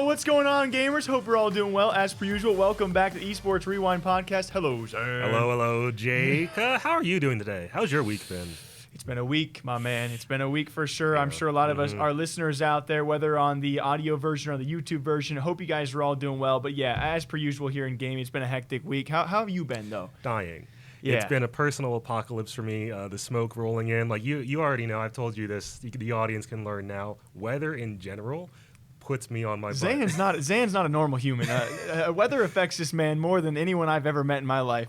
What's going on, gamers? Hope you're all doing well. As per usual, welcome back to the Esports Rewind podcast. Hello, Zan. Hello, Jake. How are you doing today? How's your week been? It's been a week, my man. It's been a week for sure. I'm sure a lot of us, our listeners out there, whether on the audio version or the YouTube version, I hope you guys are all doing well. But yeah, as per usual here in gaming, it's been a hectic week. How have you been, though? Dying. Yeah. It's been a personal apocalypse for me. The smoke rolling in. Like you already know. I've told you this. The audience can learn now. Weather in general puts me on my butt. Zan's not a normal human. Weather affects this man more than anyone I've ever met in my life.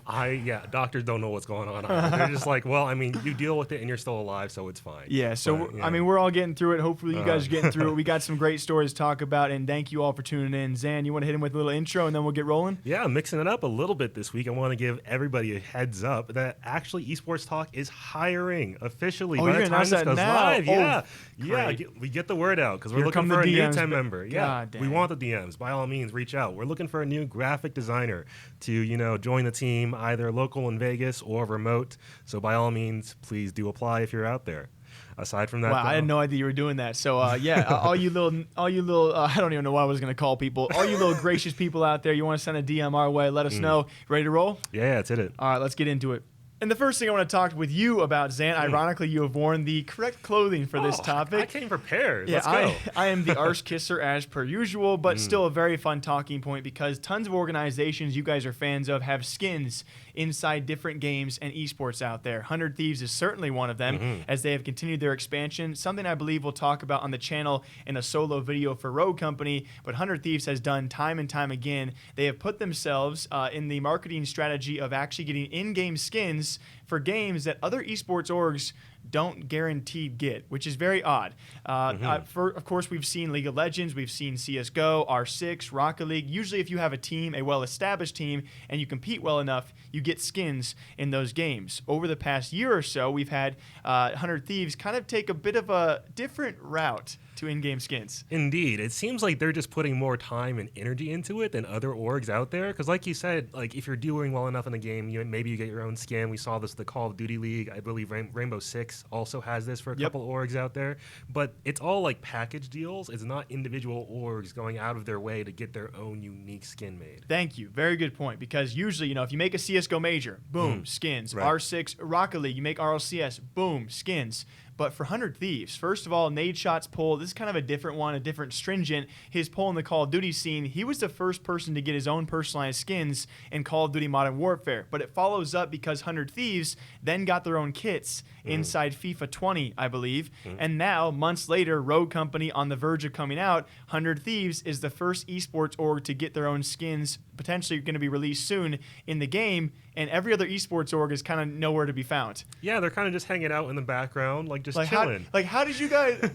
Doctors don't know what's going on. They're just like, well, I mean, you deal with it and you're still alive, so it's fine. Yeah, so, I mean, we're all getting through it. Hopefully you guys are getting through it. We got some great stories to talk about, and thank you all for tuning in. Zan, you want to hit him with a little intro, and then we'll get rolling? Yeah, mixing it up a little bit this week. I want to give everybody a heads up that actually Esports Talk is hiring officially. By the time this goes live? We get the word out because we're looking for a new 10 member. Yeah, damn. We want the DMs. By all means, reach out. We're looking for a new graphic designer to, join the team, either local in Vegas or remote. So by all means, please do apply if you're out there. Aside from that, wow, I had no idea you were doing that. So all you little, I don't even know what I was gonna call people. All you little gracious people out there, you want to send a DM our way? Let us know. Ready to roll? Yeah, that's it. All right, let's get into it. And the first thing I want to talk with you about, Zan, ironically, you have worn the correct clothing for this topic. I came prepared. Yeah, Let's go. I am the arse kisser as per usual, but still a very fun talking point because tons of organizations you guys are fans of have skins inside different games and esports out there. 100 Thieves is certainly one of them as they have continued their expansion, something I believe we'll talk about on the channel in a solo video for Rogue Company, but 100 Thieves has done time and time again. They have put themselves in the marketing strategy of actually getting in-game skins for games that other esports orgs don't guaranteed get, which is very odd. Of course, we've seen League of Legends, we've seen CSGO, R6, Rocket League. Usually if you have a team, a well-established team, and you compete well enough, you get skins in those games. Over the past year or so, we've had 100 Thieves kind of take a bit of a different route to in-game skins. Indeed. It seems like they're just putting more time and energy into it than other orgs out there. Because like you said, like if you're doing well enough in the game, maybe you get your own skin. We saw this the Call of Duty League. I believe Rainbow Six also has this for a couple orgs out there. But it's all like package deals. It's not individual orgs going out of their way to get their own unique skin made. Thank you. Very good point. Because usually, if you make a CSGO major, boom, skins. Right. R6, Rocket League, you make RLCS, boom, skins. But for 100 Thieves, first of all, Nadeshot's poll, this is kind of a different one, a different stringent. His poll in the Call of Duty scene, he was the first person to get his own personalized skins in Call of Duty Modern Warfare. But it follows up because 100 Thieves then got their own kits inside FIFA 20, I believe. And now, months later, Rogue Company on the verge of coming out, 100 Thieves is the first esports org to get their own skins, potentially going to be released soon in the game. And every other esports org is kind of nowhere to be found. Yeah, they're kind of just hanging out in the background, just chilling. How did you guys?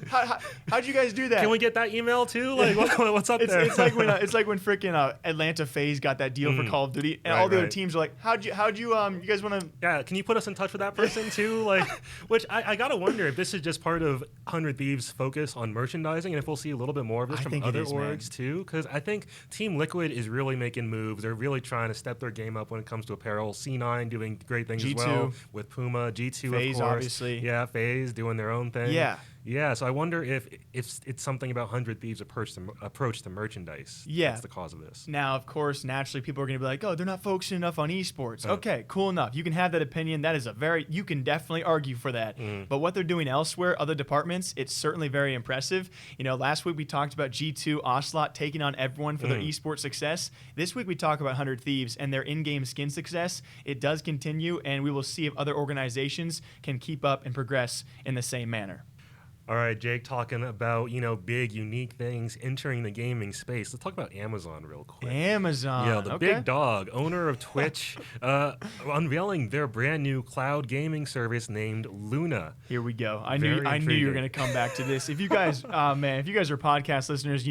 How'd you guys do that? Can we get that email too? Like, what's up there? It's like when freaking Atlanta FaZe got that deal for Call of Duty, and all the other teams are like, how'd you you guys want to? Yeah, can you put us in touch with that person too? Like, which I gotta wonder if this is just part of 100 Thieves' focus on merchandising, and if we'll see a little bit more of this from other orgs too. Because I think Team Liquid is really making moves. They're really trying to step their game up when it comes to apparel. C9 doing great things G2. as well with Puma, G2 FaZe, of course, obviously. Yeah, FaZe doing their own thing. Yeah, so I wonder if it's something about 100 Thieves' approach to merchandise. Yeah. That's the cause of this. Now, of course, naturally, people are going to be like, oh, they're not focusing enough on esports. Okay, cool enough. You can have that opinion. That is you can definitely argue for that. But what they're doing elsewhere, other departments, it's certainly very impressive. Last week we talked about G2 Ocelot taking on everyone for their esports success. This week we talk about 100 Thieves and their in-game skin success. It does continue, and we will see if other organizations can keep up and progress in the same manner. All right, Jake, talking about, big, unique things entering the gaming space. Let's talk about Amazon real quick. Amazon. Yeah, the big dog, owner of Twitch, unveiling their brand new cloud gaming service named Luna. Here we go. I knew you were going to come back to this. If you guys, if you guys are podcast listeners,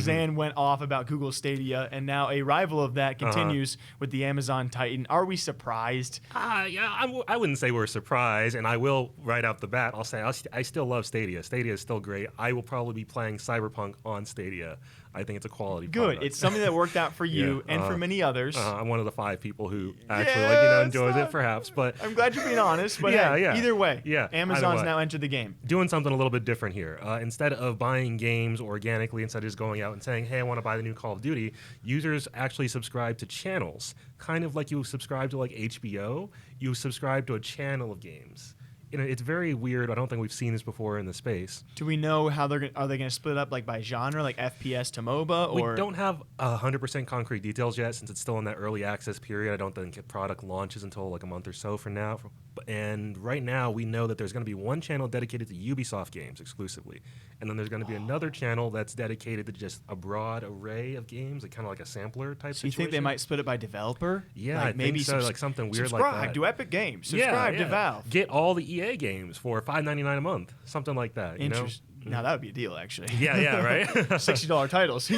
Zan went off about Google Stadia, and now a rival of that continues with the Amazon Titan. Are we surprised? Yeah, I wouldn't say we're surprised, and I will right out the bat. I'll say I still love Stadia. Stadia. Stadia is still great. I will probably be playing Cyberpunk on Stadia. I think it's a quality Good. product. It's something that worked out for you and for many others. I'm one of the 5 people who actually enjoys it, perhaps. But I'm glad you're being honest. But either way, Amazon's now entered the game. Doing something a little bit different here. Instead of buying games organically, instead of just going out and saying, hey, I want to buy the new Call of Duty, users actually subscribe to channels. Kind of like you subscribe to like HBO, you subscribe to a channel of games. It's very weird. I don't think we've seen this before in the space. Do we know how are they going to split up, like by genre, like FPS to MOBA? Or we don't have 100% concrete details yet, since it's still in that early access period. I don't think the product launches until like a month or so from now. And right now, we know that there's going to be one channel dedicated to Ubisoft games exclusively, and then there's going to be another channel that's dedicated to just a broad array of games, like kind of like a sampler type. So you think they might split it by developer? Yeah, like I maybe think so. Like something weird subscribe like that. to Epic Games. Subscribe to Valve. Get all the EA games for $5.99 a month, something like that. Interesting. Now that would be a deal, actually. Yeah, right. $60 titles.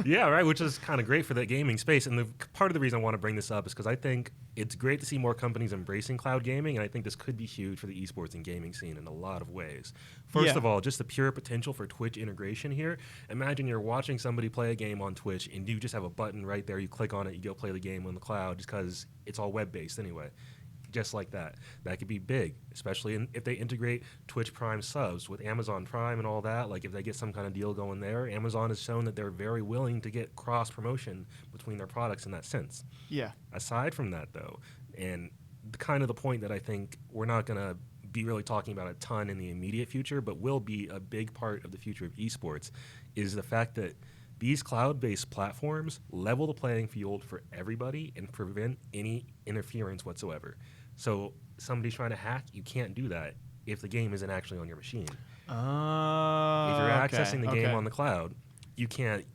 Yeah, right. Which is kind of great for the gaming space. And part of the reason I want to bring this up is because I think it's great to see more companies embracing cloud gaming, and I think this could be huge for the esports and gaming scene in a lot of ways. First of all, just the pure potential for Twitch integration here. Imagine you're watching somebody play a game on Twitch, and you just have a button right there. You click on it, you go play the game on the cloud, just because it's all web-based anyway. Just like that. That could be big, especially if they integrate Twitch Prime subs with Amazon Prime and all that. Like if they get some kind of deal going there, Amazon has shown that they're very willing to get cross-promotion between their products in that sense. Yeah. Aside from that, though, and kind of the point that I think we're not going to be really talking about a ton in the immediate future, but will be a big part of the future of esports, is the fact that these cloud-based platforms level the playing field for everybody and prevent any interference whatsoever. So somebody's trying to hack, you can't do that if the game isn't actually on your machine. If you're accessing the game on the cloud, you can't.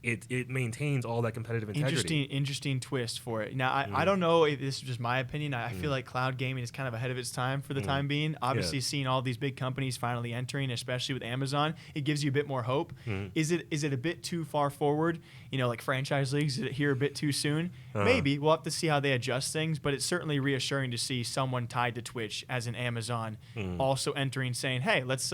It maintains all that competitive integrity. Interesting twist for it. Now, I don't know if this is just my opinion. I feel like cloud gaming is kind of ahead of its time for the time being. Obviously, seeing all these big companies finally entering, especially with Amazon, it gives you a bit more hope. Is it a bit too far forward? Like franchise leagues, is it here a bit too soon? Maybe. We'll have to see how they adjust things, but it's certainly reassuring to see someone tied to Twitch as an Amazon also entering, saying, hey, let's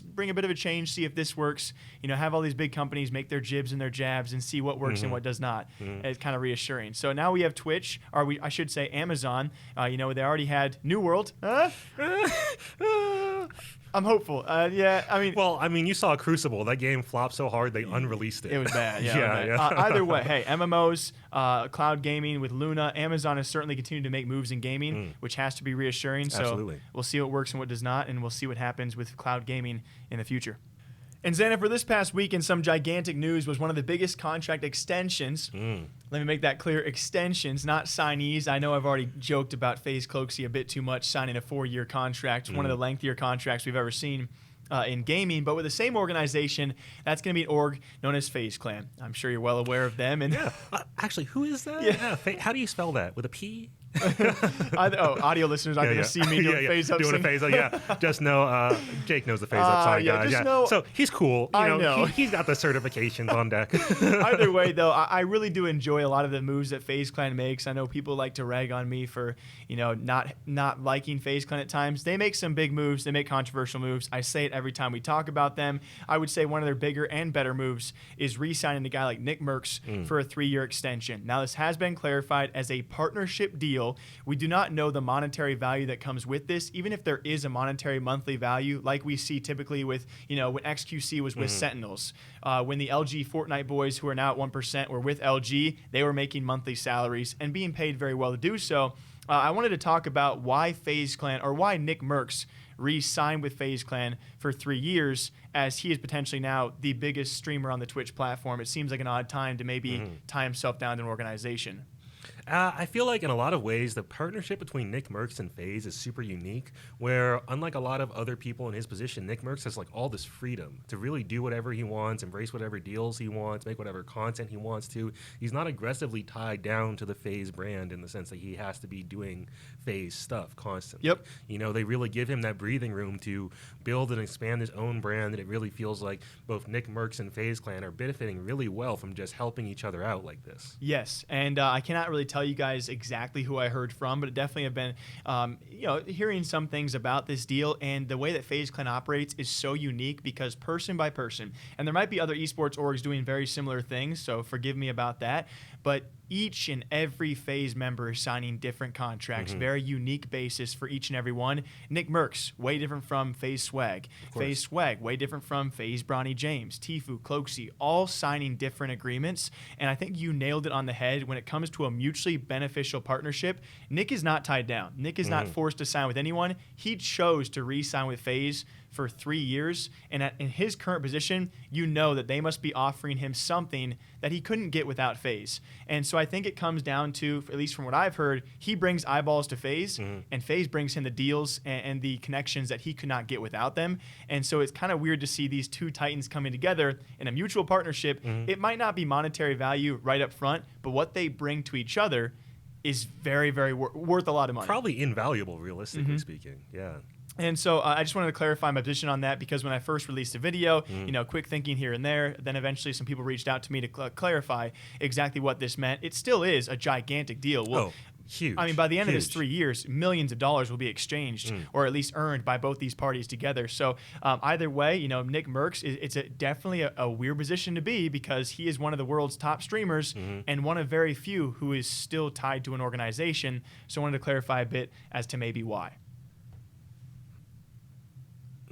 bring a bit of a change, see if this works. Have all these big companies make their jibs and their jabs and see what works and what does not. It's kind of reassuring. So now we have Twitch, or I should say Amazon. They already had New World. I'm hopeful. You saw Crucible. That game flopped so hard they unreleased it. It was bad. Either way, hey, MMOs, cloud gaming with Luna, Amazon has certainly continued to make moves in gaming, which has to be reassuring. Absolutely. So we'll see what works and what does not, and we'll see what happens with cloud gaming in the future. And Xana, for this past week in some gigantic news was one of the biggest contract extensions. Let me make that clear. Extensions, not signees. I know I've already joked about FaZe Cloakzy a bit too much, signing a 4-year contract, one of the lengthier contracts we've ever seen in gaming. But with the same organization, that's going to be an org known as FaZe Clan. I'm sure you're well aware of them. And actually, who is that? How do you spell that? With a P? Audio listeners aren't going to see me doing FaZe up. Doing a FaZe up, Just know Jake knows the FaZe up sign guy. So he's cool. I know. He's got the certifications on deck. Either way, though, I really do enjoy a lot of the moves that FaZe Clan makes. I know people like to rag on me for not liking FaZe Clan at times. They make some big moves. They make controversial moves. I say it every time we talk about them. I would say one of their bigger and better moves is re-signing a guy like NICKMERCS for a 3-year extension. Now, this has been clarified as a partnership deal. We do not know the monetary value that comes with this, even if there is a monetary monthly value, like we see typically with, when XQC was with Sentinels. When the LG Fortnite boys, who are now at 1%, were with LG, they were making monthly salaries and being paid very well to do so. I wanted to talk about why FaZe Clan, or why NICKMERCS re-signed with FaZe Clan for 3 years, as he is potentially now the biggest streamer on the Twitch platform. It seems like an odd time to maybe tie himself down to an organization. I feel like in a lot of ways, the partnership between NICKMERCS and FaZe is super unique, where unlike a lot of other people in his position, NICKMERCS has like all this freedom to really do whatever he wants, embrace whatever deals he wants, make whatever content he wants to. He's not aggressively tied down to the FaZe brand in the sense that he has to be doing FaZe stuff constantly. Yep. They really give him that breathing room to build and expand his own brand, and it really feels like both NICKMERCS and FaZe Clan are benefiting really well from just helping each other out like this. Yes, and I cannot really tell you guys exactly who I heard from, but it definitely have been, hearing some things about this deal, and the way that FaZe Clan operates is so unique because person by person, and there might be other esports orgs doing very similar things, so forgive me about that, but each and every FaZe member is signing different contracts, very unique basis for each and every one. NICKMERCS, way different from FaZe Swag. FaZe Swag, way different from FaZe Bronny James. Tfue, Cloaksy, all signing different agreements. And I think you nailed it on the head. When it comes to a mutually beneficial partnership, Nick is not tied down. Nick is not forced to sign with anyone. He chose to re-sign with FaZe for 3 years, and in his current position, you know that they must be offering him something that he couldn't get without FaZe. And so I think it comes down to, at least from what I've heard, he brings eyeballs to FaZe, and FaZe brings him the deals and the connections that he could not get without them. And so it's kind of weird to see these two titans coming together in a mutual partnership. It might not be monetary value right up front, but what they bring to each other is very, very worth a lot of money. Probably invaluable, realistically speaking. Yeah. And so I just wanted to clarify my position on that, because when I first released a video, quick thinking here and there, then eventually some people reached out to me to clarify exactly what this meant. It still is a gigantic deal. Well, huge. I mean, by the end of this 3 years, millions of dollars will be exchanged or at least earned by both these parties together. So either way, NICKMERCS, it's definitely a weird position to be, because he is one of the world's top streamers and one of very few who is still tied to an organization. So I wanted to clarify a bit as to maybe why.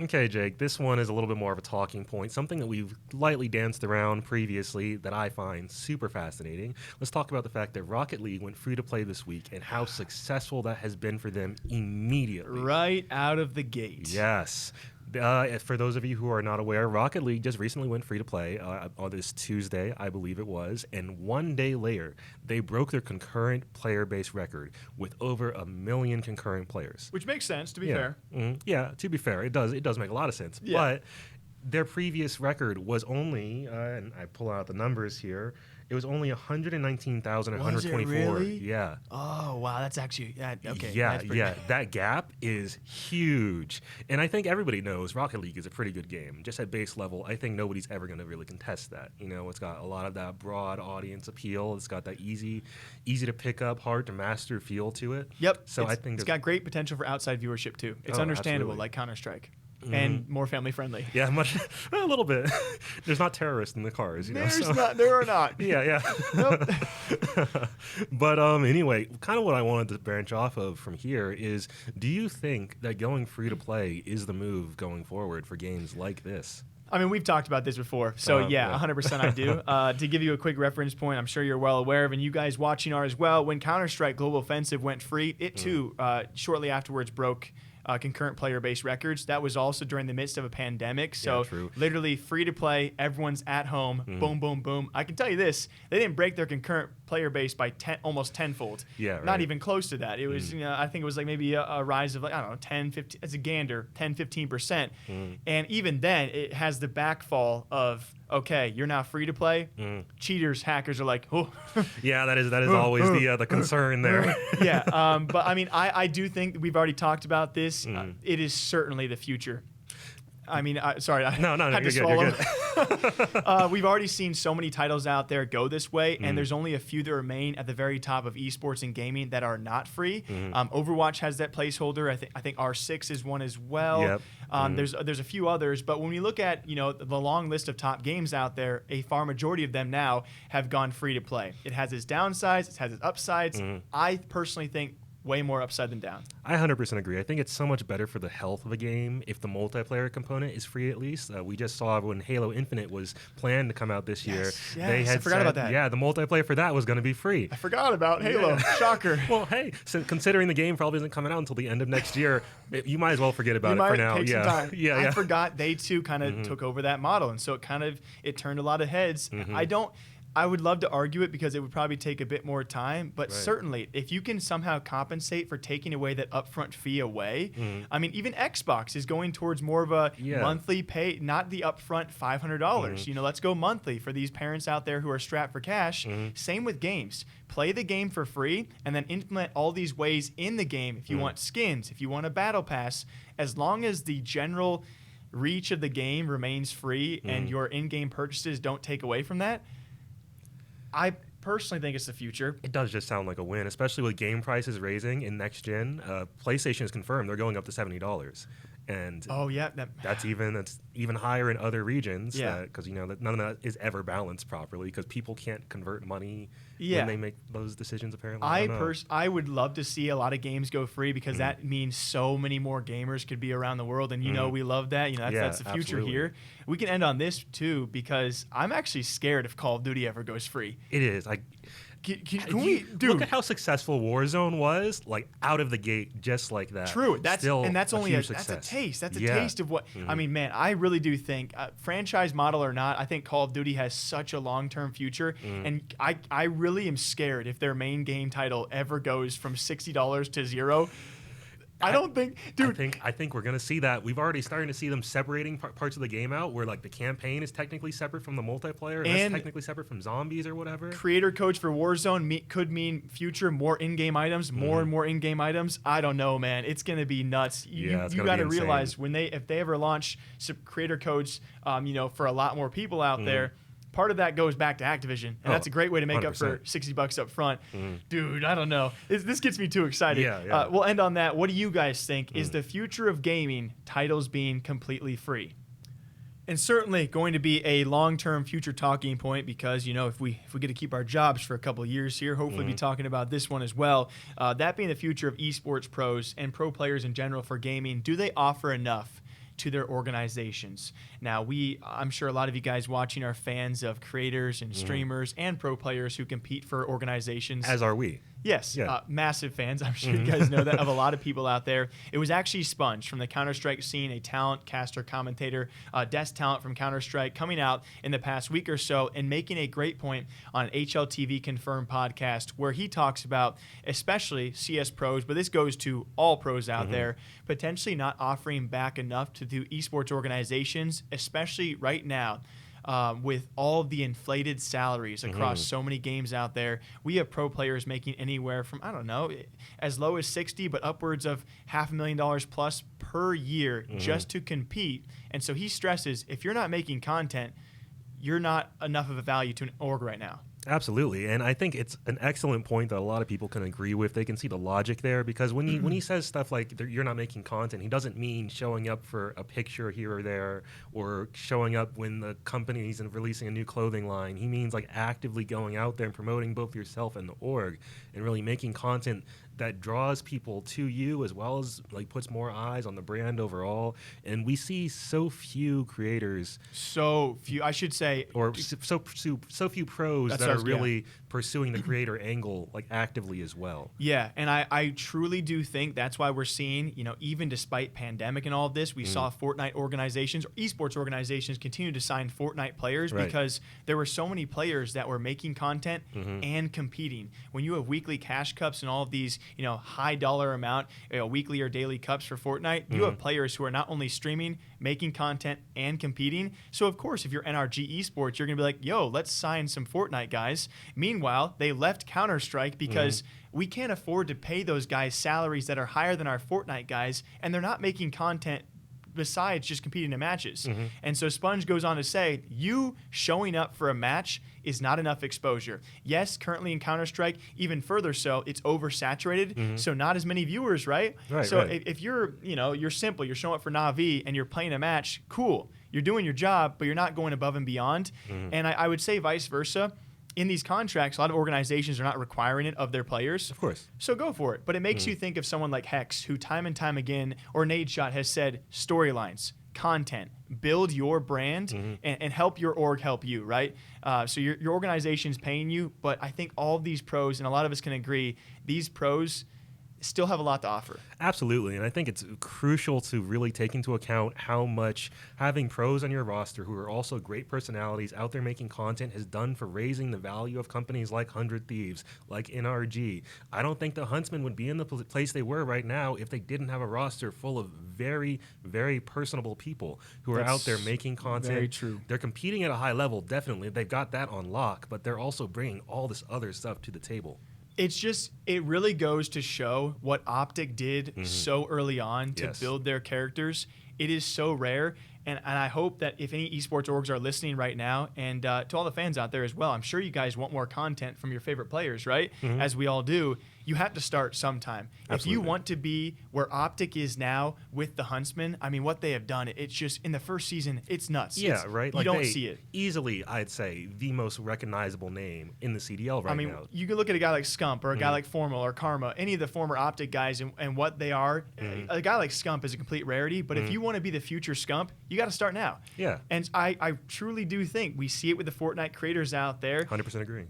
Okay, Jake, this one is a little bit more of a talking point, something that we've lightly danced around previously that I find super fascinating. Let's talk about the fact that Rocket League went free to play this week and how successful that has been for them immediately. Right out of the gate. Yes. For those of you who are not aware, Rocket League just recently went free to play on this Tuesday, I believe it was, and 1 day later, they broke their concurrent player base record with over 1 million concurrent players. Which makes sense, to be fair. Yeah, to be fair, it does make a lot of sense. Yeah. But their previous record was only, and I pull out the numbers here, it was only 119,124. Was it really? Yeah. Oh, wow, that's actually, okay. Yeah. That gap is huge. And I think everybody knows Rocket League is a pretty good game. Just at base level, I think nobody's ever going to really contest that. It's got a lot of that broad audience appeal. It's got that easy to pick up, hard to master feel to it. Yep. So I think it's got great potential for outside viewership, too. It's understandable, like Counter-Strike. And more family friendly. Yeah, a little bit. There's not terrorists in the cars, There are not. Yeah. Nope. But anyway, kind of what I wanted to branch off of from here is, do you think that going free to play is the move going forward for games like this? I mean, we've talked about this before, so 100% I do. To give you a quick reference point, I'm sure you're well aware of, and you guys watching are as well, when Counter-Strike Global Offensive went free, it too shortly afterwards broke concurrent player base records. That was also during the midst of a pandemic. So literally free to play, everyone's at home, boom, boom, boom. I can tell you this, they didn't break their concurrent player base by almost tenfold. Yeah, right. Not even close to that. It was, I think it was like maybe a rise of 10, 15, as a gander, 10, 15%. And even then, it has the backfall of, okay, you're now free to play. Cheaters, hackers are like, oh. Yeah, that is always the concern there. Yeah, but I mean, I do think we've already talked about this. It is certainly the future. I mean, sorry, I had to swallow. We've already seen so many titles out there go this way, and there's only a few that remain at the very top of esports and gaming that are not free. Overwatch has that placeholder. I think R6 is one as well. Yep. There's a few others, but when we look at the long list of top games out there, a far majority of them now have gone free to play. It has its downsides, it has its upsides. I personally think way more upside than down. I 100% agree. I think it's so much better for the health of a game if the multiplayer component is free at least. We just saw when Halo Infinite was planned to come out this year. They had I forgot about that. Yeah, the multiplayer for that was going to be free. I forgot about Halo. Shocker. Well, hey, so considering the game probably isn't coming out until the end of next year, you might as well forget about it for now. Take some time. I forgot they too kind of took over that model, and so it turned a lot of heads. I would love to argue it because it would probably take a bit more time, but certainly if you can somehow compensate for taking away that upfront fee away, I mean, even Xbox is going towards more of a monthly pay, not the upfront $500. Let's go monthly for these parents out there who are strapped for cash. Same with games. Play the game for free and then implement all these ways in the game if you want skins, if you want a battle pass, as long as the general reach of the game remains free and your in-game purchases don't take away from that. personally think it's the future. It does just sound like a win, especially with game prices raising in next gen. PlayStation is confirmed they're going up to $70. And Oh yeah, that's even higher in other regions. Yeah. Because that none of that is ever balanced properly because people can't convert money Yeah. when they make those decisions. Apparently, I would love to see a lot of games go free because that means so many more gamers could be around the world, and we love that. That's the future absolutely. here. We can end on this too because I'm actually scared if Call of Duty ever goes free. It is. Can we, dude? Look at how successful Warzone was, out of the gate, just like that. True. That's only huge that's a success. taste. That's a Yeah. taste of what I mean, man. I really do think franchise model or not, I think Call of Duty has such a long-term future, and I really am scared if their main game title ever goes from $60 to $0. I don't think, dude. I think we're gonna see that. We've already starting to see them separating parts of the game out, where the campaign is technically separate from the multiplayer, and that's technically separate from zombies or whatever. Creator codes for Warzone could mean future more in-game items, more and more in-game items. I don't know, man. It's gonna be nuts. You got to realize if they ever launch some creator codes, for a lot more people out there. Part of that goes back to Activision, and that's a great way to make 100%. Up for $60 up front. Dude, I don't know. This gets me too excited. Yeah. We'll end on that. What do you guys think? Is the future of gaming titles being completely free? And certainly going to be a long-term future talking point because, if we get to keep our jobs for a couple of years here, hopefully be talking about this one as well. That being the future of esports pros and pro players in general for gaming, do they offer enough to their organizations? Now, I'm sure a lot of you guys watching are fans of creators and streamers and pro players who compete for organizations. As are we. Yes, Yeah. Massive fans. I'm sure you guys know that of a lot of people out there. It was actually Sponge from the Counter-Strike scene, a talent, caster, commentator, desk talent from Counter-Strike, coming out in the past week or so and making a great point on an HLTV Confirmed podcast where he talks about especially CS pros, but this goes to all pros out there, potentially not offering back enough to the esports organizations, especially right now. With all the inflated salaries across so many games out there, we have pro players making anywhere from, I don't know, as low as 60, but upwards of $500,000 plus per year just to compete. And so he stresses, if you're not making content, you're not enough of a value to an org right now. Absolutely, and I think it's an excellent point that a lot of people can agree with. They can see the logic there because when he says stuff like you're not making content, he doesn't mean showing up for a picture here or there or showing up when the company's releasing a new clothing line. He means actively going out there and promoting both yourself and the org and really making content that draws people to you as well as puts more eyes on the brand overall. And we see so few creators, so few, I should say, or so few pros that are really pursuing the creator angle actively as well. Yeah, and I truly do think that's why we're seeing, even despite pandemic and all of this, we saw Fortnite organizations or esports organizations continue to sign Fortnite players because there were so many players that were making content and competing. When you have weekly cash cups and all of these, high dollar amount, weekly or daily cups for Fortnite, you have players who are not only streaming, making content, and competing. So, of course, if you're NRG Esports, you're going to be like, yo, let's sign some Fortnite guys. Meanwhile, they left Counter-Strike because we can't afford to pay those guys salaries that are higher than our Fortnite guys, and they're not making content besides just competing in matches. And so Sponge goes on to say, you showing up for a match is not enough exposure. Yes, currently in Counter-Strike, even further so, it's oversaturated, so not as many viewers, right? So if you're, you're simple, you're showing up for Na'Vi and you're playing a match, cool. You're doing your job, but you're not going above and beyond. And I would say vice versa. In these contracts, a lot of organizations are not requiring it of their players. Of course. So go for it. But it makes you think of someone like Hex, who time and time again, or Nadeshot has said, storylines, content, build your brand, and help your org help you, right? So your organization's paying you, but I think all of these pros, and a lot of us can agree, these pros still have a lot to offer. Absolutely, and I think it's crucial to really take into account how much having pros on your roster who are also great personalities out there making content has done for raising the value of companies like 100 Thieves, like NRG. I don't think the Huntsmen would be in the place they were right now if they didn't have a roster full of very, very personable people who are out there making content. Very true. They're competing at a high level, definitely. They've got that on lock, but they're also bringing all this other stuff to the table. It really goes to show what Optic did so early on to build their characters. It is so rare. And I hope that if any esports orgs are listening right now, and to all the fans out there as well, I'm sure you guys want more content from your favorite players, right? As we all do. You have to start sometime. Absolutely. If you want to be where Optic is now with the Huntsmen, I mean, what they have done, it's just, in the first season, it's nuts. Yeah, right? You don't see it. Easily, I'd say, the most recognizable name in the CDL right now. I mean, you can look at a guy like Scump or a guy like Formal or Karma, any of the former Optic guys and what they are. A guy like Scump is a complete rarity, but if you want to be the future Scump, you got to start now. Yeah. And I truly do think we see it with the Fortnite creators out there. 100% agree.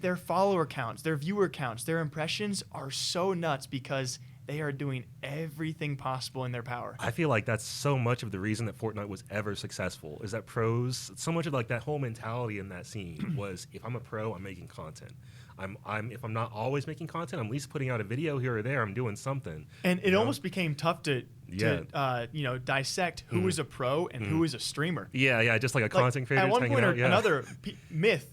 Their follower counts, their viewer counts, their impressions are so nuts because they are doing everything possible in their power. I feel like that's so much of the reason that Fortnite was ever successful, is that pros, so much of like that whole mentality in that scene was, if I'm a pro, I'm making content. If I'm not always making content, I'm at least putting out a video here or there. I'm doing something. And it almost became tough to dissect who is a pro and who is a streamer. Yeah, just like a content creator. At one point or out, another, Myth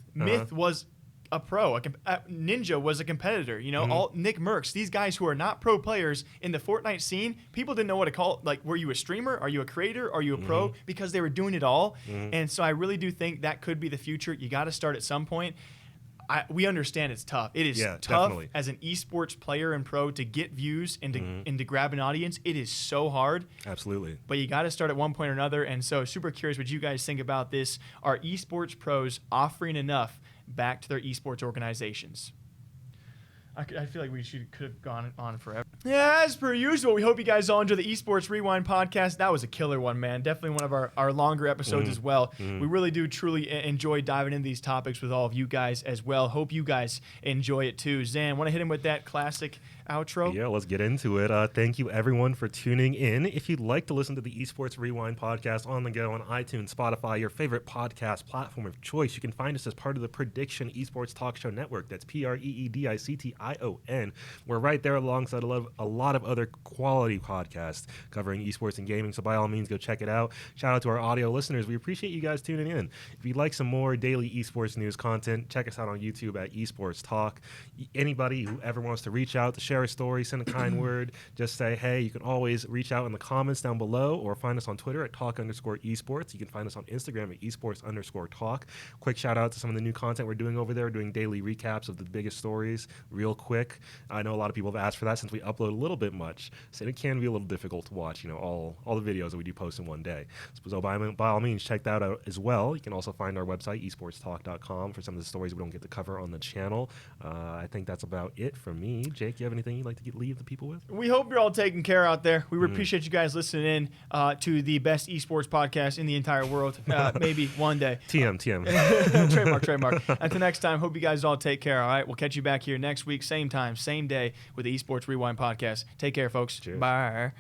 was a pro. Ninja was a competitor. You know, all NICKMERCS, these guys who are not pro players in the Fortnite scene, people didn't know what to call. Like, were you a streamer? Are you a creator? Are you a pro? Because they were doing it all. And so I really do think that could be the future. You got to start at some point. We understand it's tough. It is tough definitely. As an esports player and pro to get views and to grab an audience. It is so hard. Absolutely. But you got to start at one point or another. And so super curious what you guys think about this. Are esports pros offering enough back to their esports organizations? I feel like we could have gone on forever. Yeah, as per usual, we hope you guys all enjoy the Esports Rewind podcast. That was a killer one, man. Definitely one of our longer episodes as well. We really do truly enjoy diving into these topics with all of you guys as well. Hope you guys enjoy it too. Zan, want to hit him with that classic outro? Yeah, let's get into it. Thank you, everyone, for tuning in. If you'd like to listen to the Esports Rewind podcast on the go on iTunes, Spotify, your favorite podcast platform of choice, you can find us as part of the Prediction Esports Talk Show Network. That's PREEDICTION. We're right there alongside a lot of other quality podcasts covering esports and gaming, so by all means, go check it out. Shout out to our audio listeners. We appreciate you guys tuning in. If you'd like some more daily esports news content, check us out on YouTube at Esports Talk. Anybody who ever wants to reach out to share a story, send a kind word, just say hey. You can always reach out in the comments down below or find us on Twitter at talk_esports. You can find us on Instagram at esports_talk. Quick shout out to some of the new content we're doing over there. We're doing daily recaps of the biggest stories real quick. I know a lot of people have asked for that since we upload a little bit much, so it can be a little difficult to watch, all the videos that we do post in one day. So by all means, check that out as well. You can also find our website, esportstalk.com, for some of the stories we don't get to cover on the channel. I think that's about it from me. Jake, you have anything you'd like to leave the people with? We hope you're all taking care out there. We appreciate you guys listening in to the best esports podcast in the entire world. Maybe one day. TM. Trademark. Until next time, hope you guys all take care, all right? We'll catch you back here next week, same time, same day, with the Esports Rewind podcast. Take care, folks. Cheers. Bye.